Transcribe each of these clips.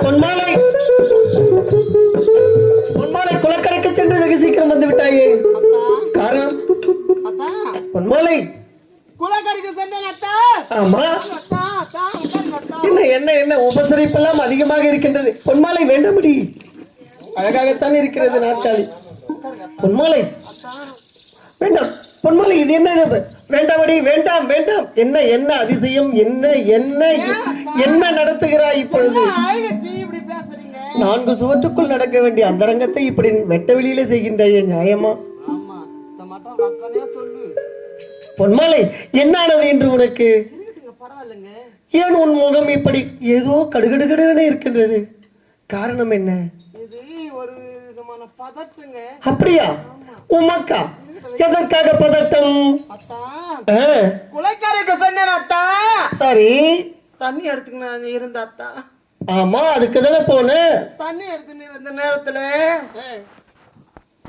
பொன்மாலை பொன்மாலை குளக்கரைக்கு சென்று வெகு சீக்கிரம் வந்து விட்டாயே. காரணம் பொன்மாலை குளக்கரைக்கு சென்றேன் அத்தா. ஆமா என்ன என்ன என்ன உபசரிப்பெல்லாம் அதிகமாக இருக்கின்றது. பொன்மாலை வேண்டாமடி, அழகாகத்தான் இருக்கிறது நாற்காலி. பொன்மாலை வேண்டாம். பொன்மாலை இது என்ன? வேண்டாமடி, வேண்டாம் வேண்டாம். என்ன என்ன அதிசயம், என்ன என்ன என்ன நடத்துகிறாய் இப்பொழுது? 4 சுவற்றுக்குள் நடக்க வேண்டிய அந்தரங்கத்தை இப்படி வெட்ட வெளியில செய்கின்றாயே, நியாயமா? பொன்மாலை என்ன ஆனது என்று உனக்கு? ஏன் உன் முகம் இப்படி ஏதோ கடுகடுகடுன்னு இருக்கின்றது? காரணம் என்ன? அப்படியா? உமக்கா எதற்காக பதட்டம்? குளக்கரைக்கு சென்றேன் அத்தா. சரி, தண்ணி எடுத்துக்கிட்டு இருந்த அத்தா. ஆமா, அதுக்கு தானே போன. தண்ணி எடுத்துன்னு இருந்த நேரத்துல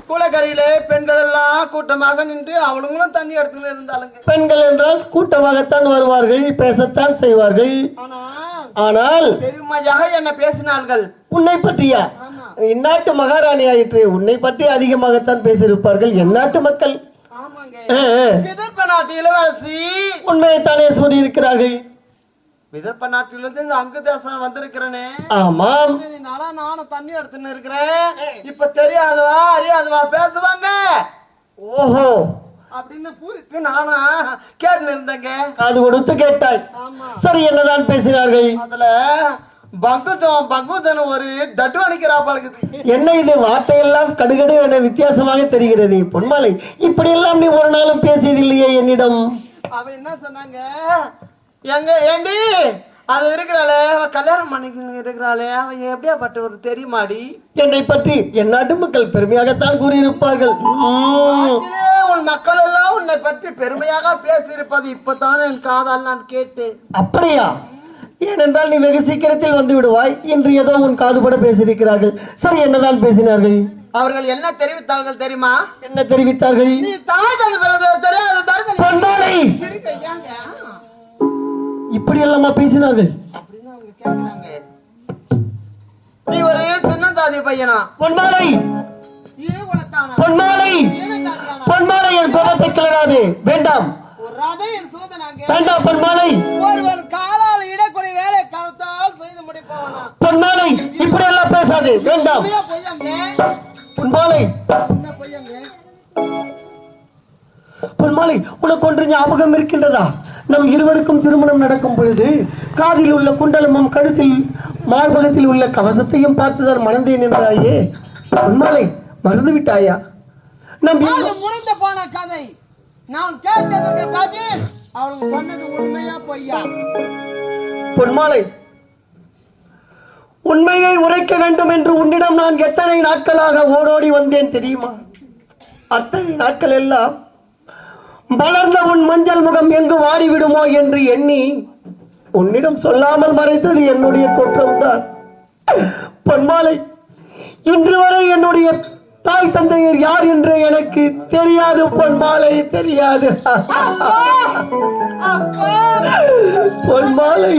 குளக்கரையில பெண்கள் எல்லாம் கூட்டமாக நின்று அவளுங்களும் தண்ணி எடுத்துன்னு இருந்தாளுங்க. பெண்கள் என்றால் கூட்டமாகத்தான் வருவார்கள், பேசத்தான் செய்வார்கள். ஆனால் பெருமையாக என்ன பேசினார்கள். உன்னை பற்றியா? இந்நாட்டு மகாராணி ஆயிற்று, உன்னை பற்றி அதிகமாகத்தான் பேசியிருப்பார்கள் எந்நாட்டு மக்கள். விதர்ப்ப நாட்டு இளவரசி உண்மையைத்தானே சொல்லி இருக்கிறார்கள். விதர்ப்ப நாட்டிலிருந்து அங்கு தேசம் வந்திருக்கிறேனே. ஆமாம், நானும் தண்ணி எடுத்துன்னு இருக்கிறேன். இப்ப தெரியாதவா அறியாதவா பேசுவாங்க. ஓஹோ அப்படின்னு பூரித்து நானும் கேட்டு இருந்தேங்க. அது கொடுத்து கேட்டாய். சரி, என்னதான் பேசினார்கள்? அதுல பங்குதன் ஒரு தட்டு அணிக்கிறா பழகுது. என்ன இது வார்த்தையெல்லாம் கடுகடு என வித்தியாசமாக தெரிகிறது. பொன்மாலை, இப்படி எல்லாம் நீ ஒரு நாளும் பேசியதில்லையே என்னிடம். அவ என்ன சொன்னாங்க? எங்க ஏண்டி அது இருக்கிறாளே, கல்யாணம் பண்ணிக்கணும் இருக்கிறாளே, அவன் எப்படியாப்பட்ட ஒரு தெரியுமாடி? என்னை பற்றி என் நாட்டு மக்கள் பெருமையாகத்தான் கூறியிருப்பார்கள். உன் மக்கள் எல்லாம் உன்னை பற்றி பெருமையாக பேசியிருப்பது இப்பதான் என் காதால் நான் கேட்டேன். அப்படியா? ஏனென்றால் நீ வெகு சீக்கிரத்தில் வந்து விடுவாய். இன்று ஏதோ உன் காதுபட பேசியிருக்கிறார்கள். சரி, என்னதான் பேசினார்கள்? அவர்கள் என்ன தெரிவித்தார்கள் தெரியுமா? என்ன தெரிவித்தார்கள்? நீ தாய் பொன்மாலை, இப்படி எல்லாமா பேசினார்கள்? நீ ஒரு சின்ன ஜாதி பையனா? பொன்மாலை பொன்மாலை பொன்மாலை, என் கோபத்தை கிளறாது. வேண்டாம் வேண்டாம் பொன்மாலை. ஒருவன் காலால் இடக்கூடிய வேலை கருத்தால் செய்து முடிப்பானா? பொன்மாலை, இப்படி எல்லாம் பேசாது. வேண்டாம் பொன்மாலை. பொன்மாலை, உனக்கு ஒன்று ஞாபகம் இருக்கின்றதா? நம் இருவருக்கும் திருமணம் நடக்கும் பொழுது காதில் உள்ள குண்டலமும் கழுத்தில் மார்பகத்தில் உள்ள கவசத்தையும் பார்த்துதான் மணந்தேன் என்றாயே. பொன்மாலை, மறந்து விட்டாயா? நம் முடிந்த போன கதை. நான் கேட்டதற்கு பதில் அவளுக்கு சொன்னது உண்மையா பொய்யா? பொன்மாலை, உண்மையை உரைக்க வேண்டும் என்று உன்னிடம் நான் எத்தனை நாட்களாக ஓடோடி வந்தேன் தெரியுமா? அத்தனை நாட்கள் எல்லாம் வளர்ந்த உன் மஞ்சள் முகம் எங்கு வாடிவிடுமோ என்று எண்ணி உன்னிடம் சொல்லாமல் மறைத்தது என்னுடைய குற்றம்தான். பொன்மாலை, இன்று வரை என்னுடைய தாய் தந்தையர் யார் என்று எனக்கு தெரியாது. பொன்மாலை, தெரியாது. பொன்மாலை,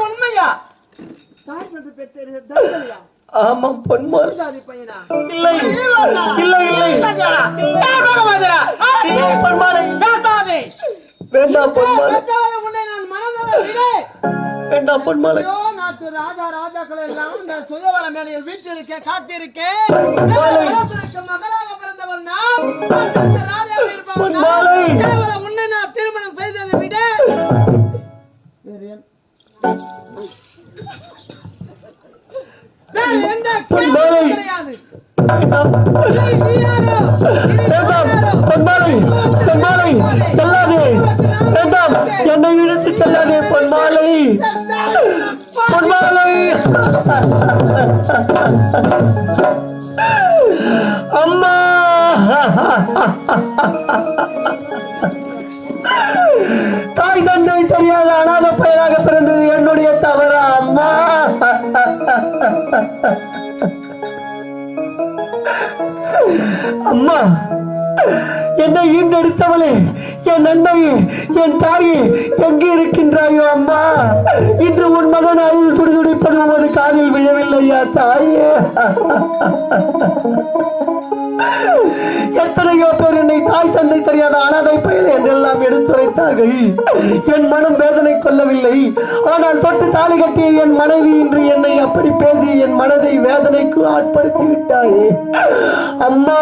உண்மையா? ஆமாம் பொன்மாலை. இல்லை இல்லை இல்லை பொன்மாலை, வேண்டாம் பொன்மாலை, வேண்டாம் பொன்மாலை. நாட்டு ராஜா ராஜாக்கள் எல்லாம் இந்த சுயவர மேலையில் வீட்டிருக்க காத்திருக்கேன். மகளாக பிறந்தவள் நான், உன்னை நான் திருமணம் செய்ததை விட கிடையாது. என்னை விடுத்து செல்லாதே பொன்மாலை. பொன்மாலை, அம்மா, தாய் தந்தை தெரியாத அனாத பயனாக பிறந்தது என்னுடைய தவறா அம்மா? அம்மா, என்னை ஈண்டெடுத்தவளே, என் அன்னையே, என் தாயே, எங்கே இருக்கின்றாயோ அம்மா? இன்று உன் மகன் அழுது துடிதுடிப்பது ஒரு காதில் விழவில்லையா தாயே? எத்தனையோ பேர் என்னை தாய் தந்தை தெரியாத அனாதை பயல் என்றெல்லாம் எடுத்துரைத்தார்கள். என் மனம் வேதனை கொள்ளவில்லை. ஆனால் தொட்டு தாலி கட்டிய என் மனைவி இன்று என்னை அப்படி பேசி என் மனதை வேதனைக்கு ஆட்படுத்தி விட்டாயே அம்மா.